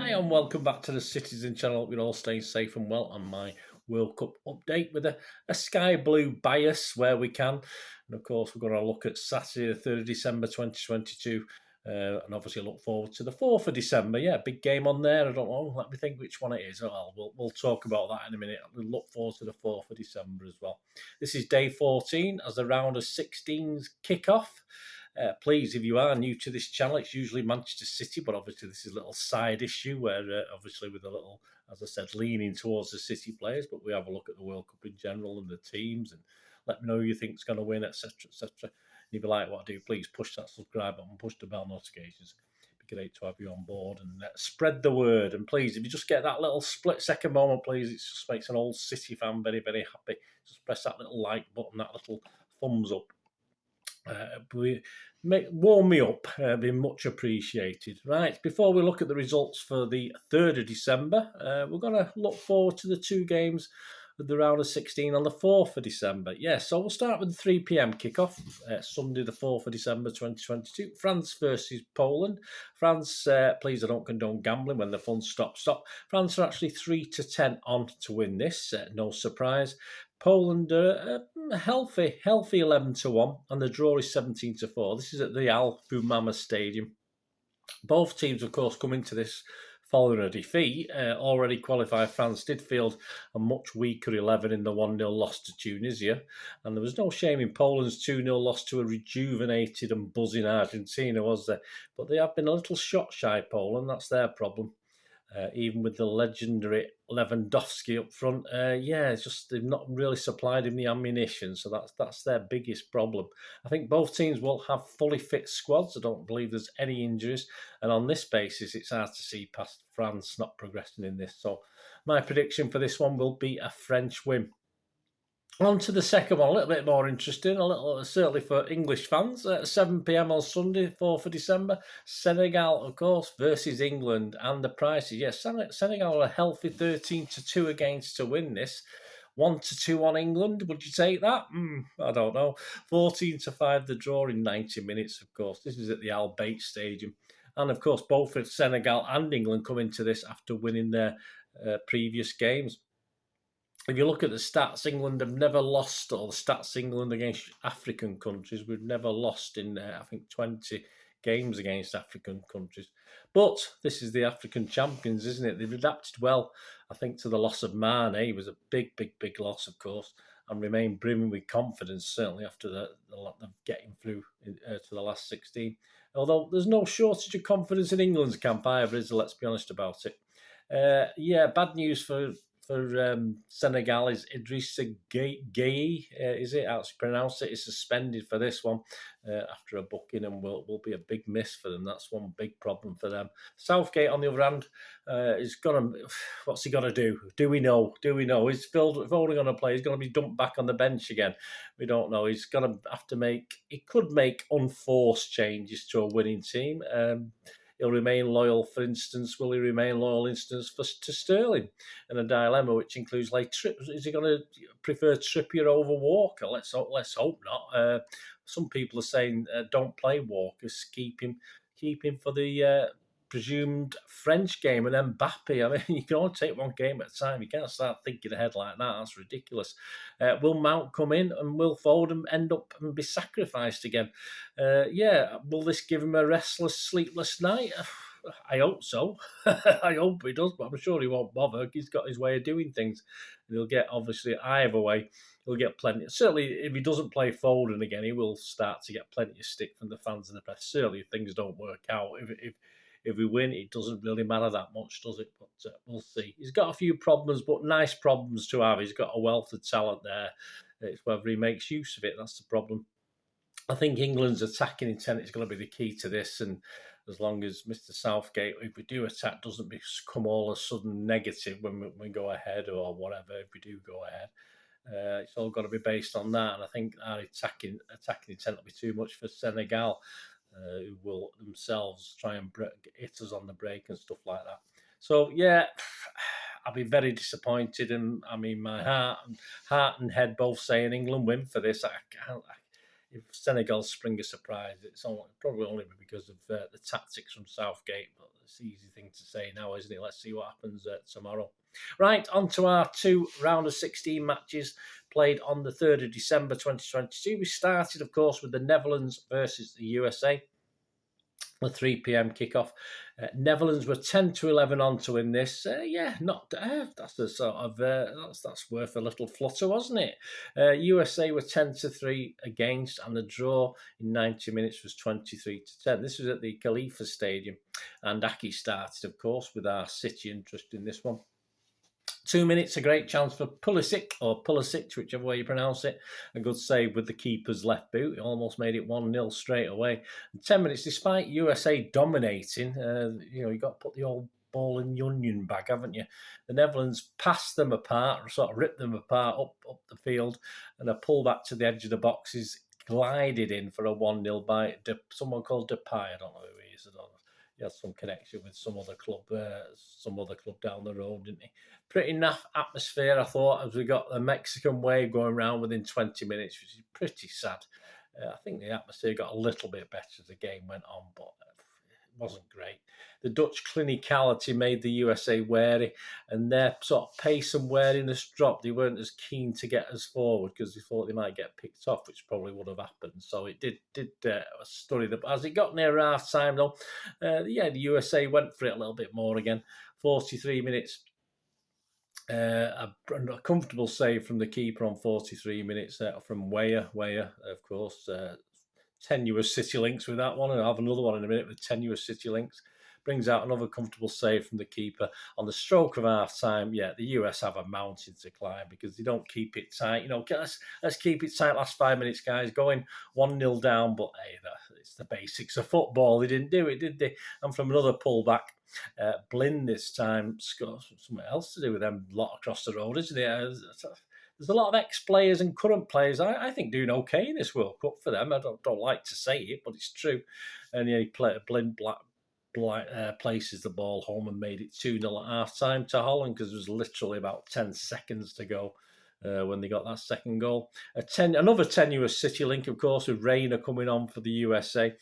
Hi and welcome back to the Citizen channel. Hope you're all staying safe and well on my World Cup update with a sky blue bias where we can. And of course, we're going to look at Saturday, the 3rd of December 2022. And obviously look forward to the 4th of December. Yeah, big game on there. I don't know. Let me think which one it is. Well, we'll talk about that in a minute. We'll look forward to the 4th of December as well. This is day 14 as the round of 16s kick off. Please, if you are new to this channel, it's usually Manchester City, but obviously this is a little side issue where obviously with a little, as I said, leaning towards the City players, but we have a look at the World Cup in general and the teams and let me know who you think's going to win, etc., etc. If you like what I do, please push that subscribe button, push the bell notifications. It'd be great to have you on board and spread the word. And please, if you just get that little split-second moment, please, it just makes an old City fan very, very happy. Just press that little like button, that little thumbs up. Warm me up, be much appreciated. Right, before we look at the results for the 3rd of December, we're going to look forward to the two games of the round of 16 on the 4th of December. So we'll start with the 3 p.m. kickoff, Sunday the 4th of December 2022, France versus Poland. France, please, I don't condone gambling when the fun stops. France are actually 3-10 on to win this, no surprise. Poland are healthy 11-1, and the draw is 17-4. This is at the Al Boumama Stadium. Both teams, of course, come into this following a defeat. Already qualified France did field a much weaker 11 in the 1-0 loss to Tunisia, and there was no shame in Poland's 2-0 loss to a rejuvenated and buzzing Argentina, was there? But they have been a little shot shy, Poland. That's their problem. Even with the legendary Lewandowski up front, it's just they've not really supplied him the ammunition, so that's their biggest problem. I think both teams will have fully fit squads. I don't believe there's any injuries, and on this basis, it's hard to see past France not progressing in this. So my prediction for this one will be a French win. On to the second one, a little bit more interesting, certainly for English fans. At 7 p.m. on Sunday, 4th of December, Senegal, of course, versus England. And the prices, yes, Senegal are a healthy 13-2 against to win this. 1-2 on England, would you take that? I don't know. 14-5 the draw in 90 minutes, of course. This is at the Al Bayt Stadium. And, of course, both Senegal and England come into this after winning their previous games. If you look at the stats, England have never lost, or the stats England against African countries, we've never lost in, I think, 20 games against African countries. But this is the African champions, isn't it? They've adapted well, I think, to the loss of Mane. It was a big, big, big loss, of course, and remain brimming with confidence, certainly after the getting through to the last 16. Although there's no shortage of confidence in England's camp either, is there? Let's be honest about it. Bad news for Senegal is Idrissa Gueye, is it? How to pronounce it? Is suspended for this one after a booking, and will be a big miss for them. That's one big problem for them. Southgate, on the other hand, is gonna. What's he gonna do? Do we know? Is Foden gonna play? He's gonna be dumped back on the bench again. We don't know. He's gonna have to make. He could make unforced changes to a winning team. He'll remain loyal, for instance. Will he remain loyal, instance, to Sterling? And a dilemma which includes, like, is he going to prefer Trippier over Walker? Let's hope not. Some people are saying don't play Walker, keep him for the presumed French game, and Mbappe. I mean, you can only take one game at a time. You can't start thinking ahead like that. That's ridiculous. Will Mount come in, and will Foden end up and be sacrificed again? Will this give him a restless, sleepless night? I hope so. I hope he does, but I'm sure he won't bother. He's got his way of doing things. And he'll get, obviously, either way, he'll get plenty. Certainly, if he doesn't play Foden again, he will start to get plenty of stick from the fans and the press. Certainly, if things don't work out. If we win, it doesn't really matter that much, does it? But we'll see. He's got a few problems, but nice problems to have. He's got a wealth of talent there. It's whether he makes use of it. That's the problem. I think England's attacking intent is going to be the key to this, and as long as Mr. Southgate, if we do attack, doesn't become all of a sudden negative when we go ahead or whatever, if we do go ahead. It's all got to be based on that, and I think our attacking intent will be too much for Senegal, who will themselves try and hit us on the break and stuff like that. So, I'll be very disappointed, and I mean, my heart and head both saying England win for this. if Senegal spring a surprise, it's probably only because of the tactics from Southgate, but it's an easy thing to say now, isn't it? Let's see what happens tomorrow. Right, on to our 2 round of 16 matches played on the 3rd of December 2022. We started, of course, with the Netherlands versus the USA. The 3 p.m. kickoff. Netherlands were 10-11 on to win this. That's a sort of that's worth a little flutter, wasn't it? USA were 10-3 against, and the draw in 90 minutes was 23-10. This was at the Khalifa Stadium, and Aki started, of course, with our City interest in this one. 2 minutes, a great chance for Pulisic, or Pulisic, whichever way you pronounce it. A good save with the keeper's left boot. It almost made it 1-0 straight away. And 10 minutes, despite USA dominating, you got to put the old ball in the onion bag, haven't you? The Netherlands passed them apart, sort of ripped them apart up the field, and a pull back to the edge of the boxes, glided in for a 1-0 by someone called Depay. I don't know who he is. I don't know. He had some connection with some other club down the road, didn't he? Pretty naff atmosphere, I thought, as we got the Mexican wave going round within 20 minutes, which is pretty sad. I think the atmosphere got a little bit better as the game went on, but it wasn't great. The Dutch clinicality made the USA wary, and their sort of pace and wariness dropped. They weren't as keen to get us forward because they thought they might get picked off, which probably would have happened. So it did study them. As it got near half time, though, the USA went for it a little bit more again. 43 minutes. A comfortable save from the keeper on 43 minutes from Weah, of course. Tenuous City links with that one, and I'll have another one in a minute with tenuous City links. Brings out another comfortable save from the keeper on the stroke of half time. Yeah, the US have a mountain to climb because they don't keep it tight. Let's keep it tight last 5 minutes, guys. Going 1-0 down, but hey, it's the basics of football. They didn't do it, did they? And from another pullback, Blin this time scores something else to do with them lot across the road, isn't it? There's a lot of ex-players and current players I think doing okay in this World Cup for them. I don't like to say it, but it's true. And he played Blin places the ball home and made it 2-0 at half-time to Holland because there was literally about 10 seconds to go when they got that second goal. Another tenuous City link, of course, with Reina coming on for the USA.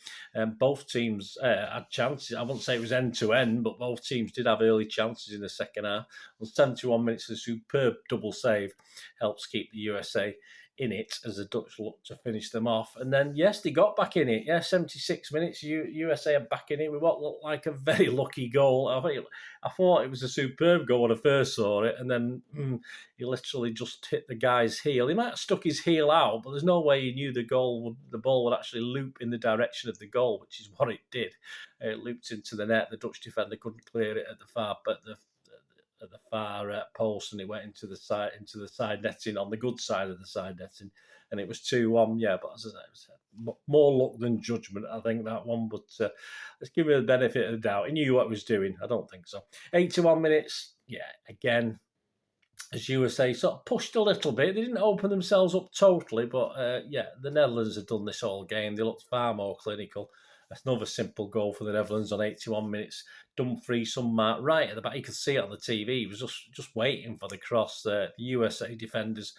Both teams had chances. I wouldn't say it was end-to-end, but both teams did have early chances in the second half. On 71 minutes, a superb double save helps keep the USA in it as the Dutch looked to finish them off. And then, yes, they got back in it. Yeah, 76 minutes, USA are back in it with what looked like a very lucky goal. I thought it was a superb goal when I first saw it, and then he literally just hit the guy's heel. He might have stuck his heel out, but there's no way he knew the ball would actually loop in the direction of the goal, which is what it did. It looped into the net. The Dutch defender couldn't clear it at the far post, and it went into the side netting on the good side of the side netting, and it was 2-1. Yeah, but as I said, more luck than judgment, I think, that one. But let's give him the benefit of the doubt. He knew what he was doing. I don't think so. 81 minutes. Yeah, again, as USA sort of pushed a little bit. They didn't open themselves up totally, but the Netherlands had done this all game. They looked far more clinical. That's another simple goal for the Netherlands on 81 minutes. Dumfries, some Marc right at the back. You could see it on the TV. He was just waiting for the cross. The USA defenders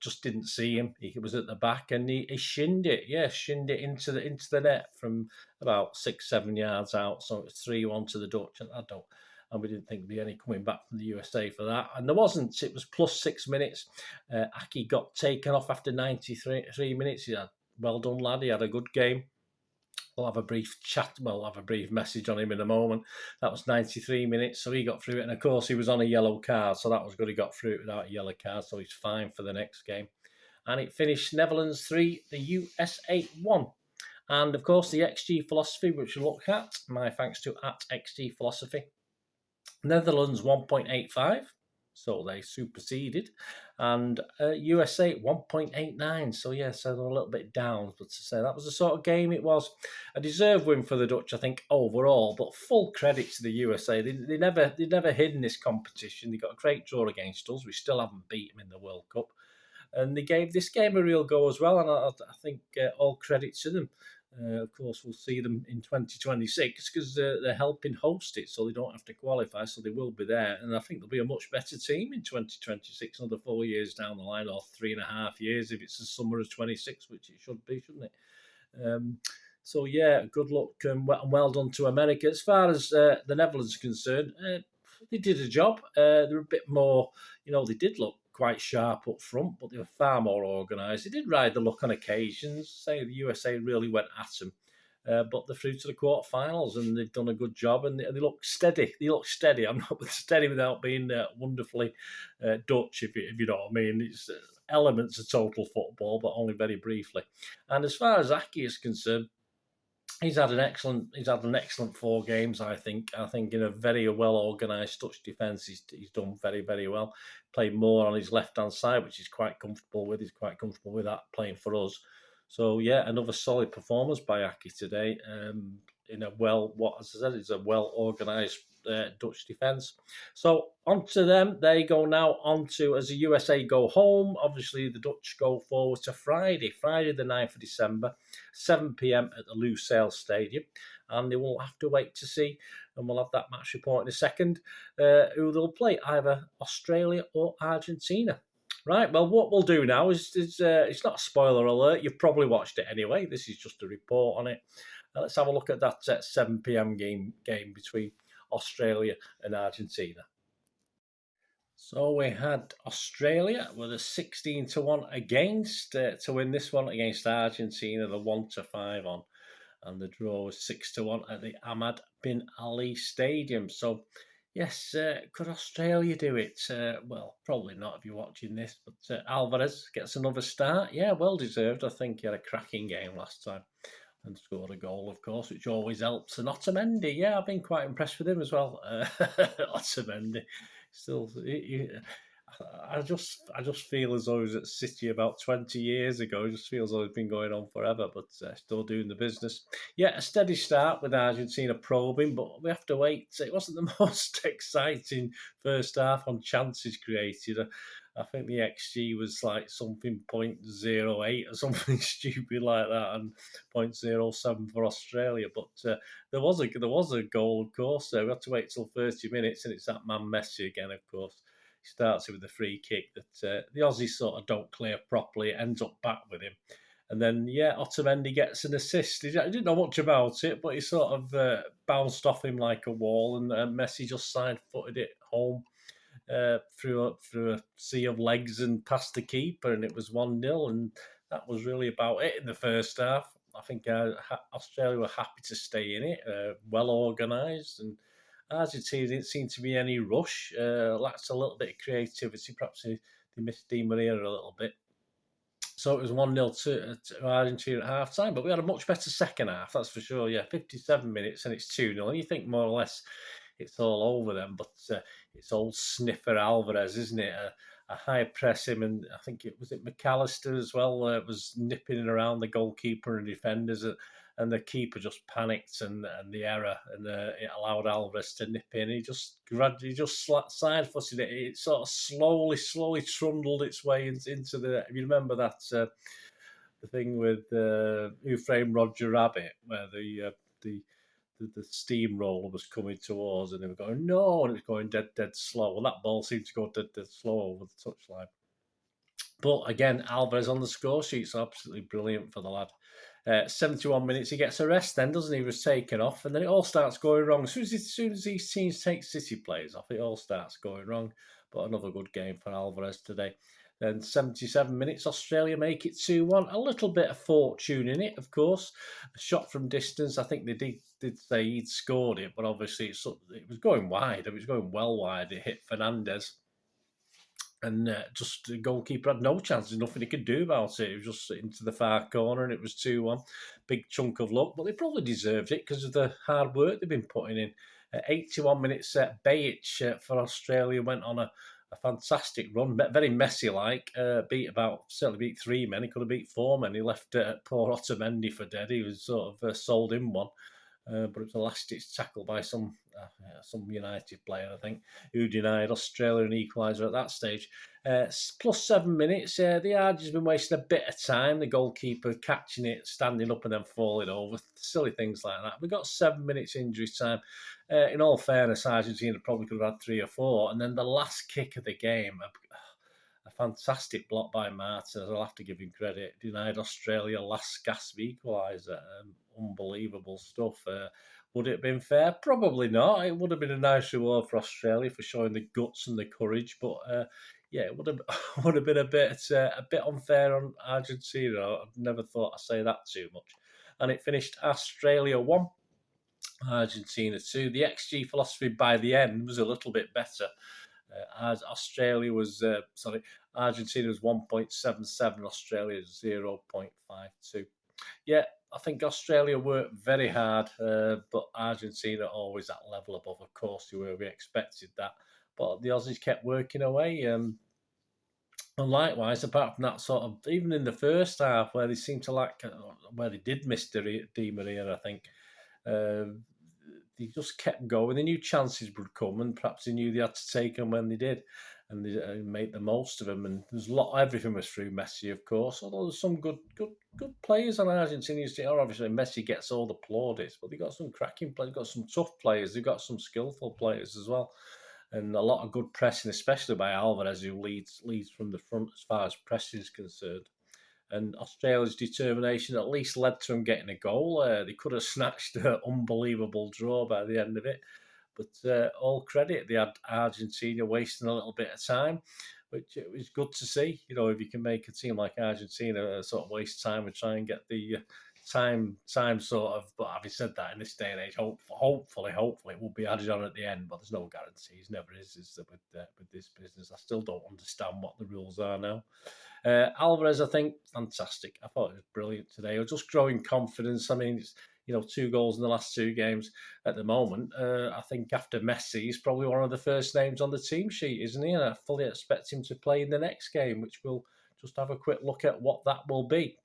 just didn't see him. He was at the back and he shinned it. Yeah, shinned it into the net from about 6-7 yards out. So it's 3-1 to the Dutch. And we didn't think there'd be any coming back from the USA for that. And there wasn't. It was plus 6 minutes. Aki got taken off after 93 minutes. He had, well done, lad. He had a good game. We'll have a brief chat. Well, I'll have a brief message on him in a moment. That was 93 minutes, so he got through it. And, of course, he was on a yellow card, so that was good. He got through it without a yellow card, so he's fine for the next game. And it finished Netherlands 3, the USA 1. And, of course, the XG philosophy, which we'll look at, my thanks to @XG philosophy. Netherlands 1.85, so they superseded, and USA 1.89. So yes, they're a little bit down, but to say that was the sort of game it was. A deserved win for the Dutch, I think, overall. But full credit to the USA. They never hid in this competition. They got a great draw against us. We still haven't beat them in the World Cup, and they gave this game a real go as well. And I think all credit to them. Of course, we'll see them in 2026 because they're helping host it, so they don't have to qualify, so they will be there. And I think they'll be a much better team in 2026, another 4 years down the line, or 3.5 years if it's the summer of 26, which it should be, shouldn't it? So yeah, good luck and well done to America. As far as the Netherlands are concerned, they did a job. They're a bit more, they did look quite sharp up front, but they were far more organised. They did ride the luck on occasions. Say the USA really went at them, but they're through to the quarterfinals, and they've done a good job, and they look steady. They look steady. I'm not steady without being wonderfully Dutch, if you know what I mean. It's elements of total football, but only very briefly. And as far as Aki is concerned, he's had an excellent 4 games. I think in a very well organised Dutch defence, he's done very, very well. Played more on his left hand side, which he's quite comfortable with. He's quite comfortable with that playing for us. So yeah, another solid performance by Aki today. As I said, it's a well organised Dutch defence. So on to them. They go now on to, as the USA go home, obviously the Dutch go forward to Friday the 9th of December, 7 p.m. at the Lusail Stadium. And they will have to wait to see, and we'll have that match report in a second, who they'll play, either Australia or Argentina. Right, well, what we'll do now is it's not a spoiler alert. You've probably watched it anyway. This is just a report on it. Let's have a look at that 7 p.m. game between Australia and Argentina. So we had Australia with a 16-1 against to win this one against Argentina, the 1-5 on, and the draw was 6-1 at the Ahmad bin Ali Stadium. So yes, could Australia do it? Well, probably not if you're watching this, but Alvarez gets another start. Yeah, well deserved. I think he had a cracking game last time and scored a goal, of course, which always helps. And MENDY, yeah, I've been quite impressed with him as well. MENDY, still, I just feel as though he was at City about 20 years ago. It just feels like it's been going on forever, but still doing the business. Yeah, a steady start with Argentina probing, but we have to wait. It wasn't the most exciting first half on chances created. I think the XG was like something 0.08 or something stupid like that, and 0.07 for Australia. But there was a goal, of course. We had to wait till 30 minutes, and it's that man Messi again, of course. He starts it with a free kick that the Aussies sort of don't clear properly. It ends up back with him. And then, yeah, Otamendi gets an assist. He didn't know much about it, but he sort of bounced off him like a wall, and Messi just side-footed it home through a sea of legs and past the keeper, and it was 1-0, and that was really about it in the first half. I think Australia were happy to stay in it, well organised, and Argentina didn't seem to be any rush. Lacked a little bit of creativity. Perhaps they missed Di Maria a little bit. So it was 1-0 to Argentina at half time, but we had a much better second half, that's for sure. Yeah, 57 minutes and it's 2-0. And you think more or less it's all over them, but it's old sniffer Alvarez, isn't it? A high press him, and I think it was McAllister as well. Was nipping around the goalkeeper and defenders, and the keeper just panicked and the error, and it allowed Alvarez to nip in. He just side footed it. It sort of slowly trundled its way into the. If you remember that the thing with Who Framed Roger Rabbit, where the steamroller was coming towards, and they were going no, and it was going dead slow. Well, that ball seemed to go dead slow over the touchline. But again, Alvarez on the score sheet's absolutely brilliant for the lad. 71 minutes, he gets a rest then, doesn't he? He was taken off, and then it all starts going wrong. As soon as these teams take City players off, it all starts going wrong. But another good game for Alvarez today. Then 77 minutes, Australia make it 2-1. A little bit of fortune in it, of course. A shot from distance. I think they did say he'd scored it, but obviously it was going wide. It was going well wide. It hit Fernandez. And just the goalkeeper had no chance. There's nothing he could do about it. It was just into the far corner, and it was 2-1. Big chunk of luck, but they probably deserved it because of the hard work they've been putting in. 81 minutes, Bajic for Australia went on a fantastic run, very Messi-like. Certainly beat 3 men. He could have beat 4 men. He left poor Otamendi for dead. He was sort of sold in one. but it was a last-ditch tackle by some United player, I think, who denied Australia an equaliser at that stage. Plus 7 minutes. The Argent's been wasting a bit of time. The goalkeeper catching it, standing up and then falling over. Silly things like that. We got 7 minutes injury time. In all fairness, Argentina probably could have had 3 or 4. And then the last kick of the game, a fantastic block by Martin. I'll have to give him credit. Denied Australia last gasp equaliser. Unbelievable stuff. Would it have been fair? Probably not. It would have been a nice reward for Australia for showing the guts and the courage. But yeah, it would have been a bit unfair on Argentina. I've never thought I'd say that too much. And it finished Australia 1, Argentina 2. The XG philosophy by the end was a little bit better. As Australia was, Argentina was 1.77, Australia 0.52. Yeah, I think Australia worked very hard, but Argentina always that level above, of course, to where we expected that. But the Aussies kept working away. And likewise, apart from that sort of, even in the first half, where they seemed to where they did miss Di Maria, I think, they just kept going. They knew chances would come, and perhaps they knew they had to take them when they did, and they made the most of them. And there's everything was through Messi, of course. Although there's some good players on Argentina's team. Obviously, Messi gets all the plaudits, but they got some cracking players. They've got some tough players. They've got some skillful players as well, and a lot of good pressing, especially by Alvarez, who leads from the front as far as pressing is concerned. And Australia's determination at least led to them getting a goal. They could have snatched an unbelievable draw by the end of it. But all credit, they had Argentina wasting a little bit of time, which it was good to see. You know, if you can make a team like Argentina sort of waste time and try and get the time sort of. But having said that, in this day and age, hopefully it will be added on at the end. But there's no guarantees. Never is there, with this business. I still don't understand what the rules are now. Alvarez, I think, fantastic. I thought it was brilliant today. It was just growing confidence. I mean, it's, 2 goals in the last 2 games at the moment. I think after Messi, he's probably one of the first names on the team sheet, isn't he? And I fully expect him to play in the next game, which we'll just have a quick look at what that will be.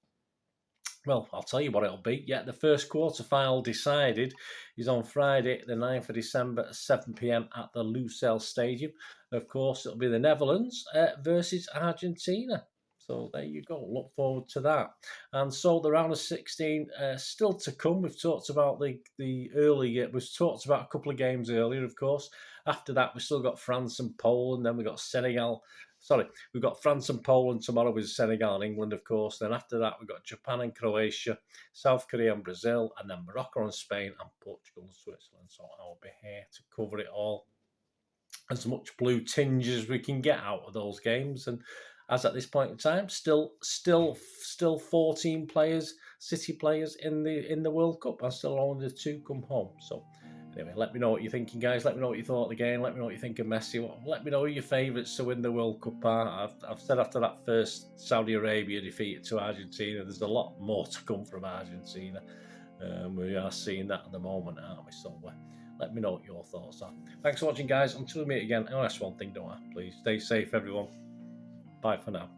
Well, I'll tell you what it'll be. Yeah, the first quarter final decided is on Friday, the 9th of December at 7 p.m. at the Lusail Stadium. Of course, it'll be the Netherlands versus Argentina. So there you go. Look forward to that. And so the round of 16 still to come. We've talked about the early. We've talked about a couple of games earlier, of course. After that, we've still got France and Poland. Then we've got Senegal. Sorry, we've got France and Poland tomorrow with Senegal and England, of course. Then after that, we've got Japan and Croatia, South Korea and Brazil, and then Morocco and Spain, and Portugal and Switzerland. So I'll be here to cover it all. As much blue tinge as we can get out of those games. And as at this point in time, still 14 players, City players in the World Cup, and still only 2 come home. So anyway, let me know what you're thinking, guys. Let me know what you thought of the game. Let me know what you think of Messi. Let me know who your favourites to win the World Cup are. I've said after that first Saudi Arabia defeat to Argentina, there's a lot more to come from Argentina. We are seeing that at the moment, aren't we? So let me know what your thoughts are. Thanks for watching, guys. Until we meet again, I'll ask one thing, don't I? Please stay safe, everyone. Bye for now.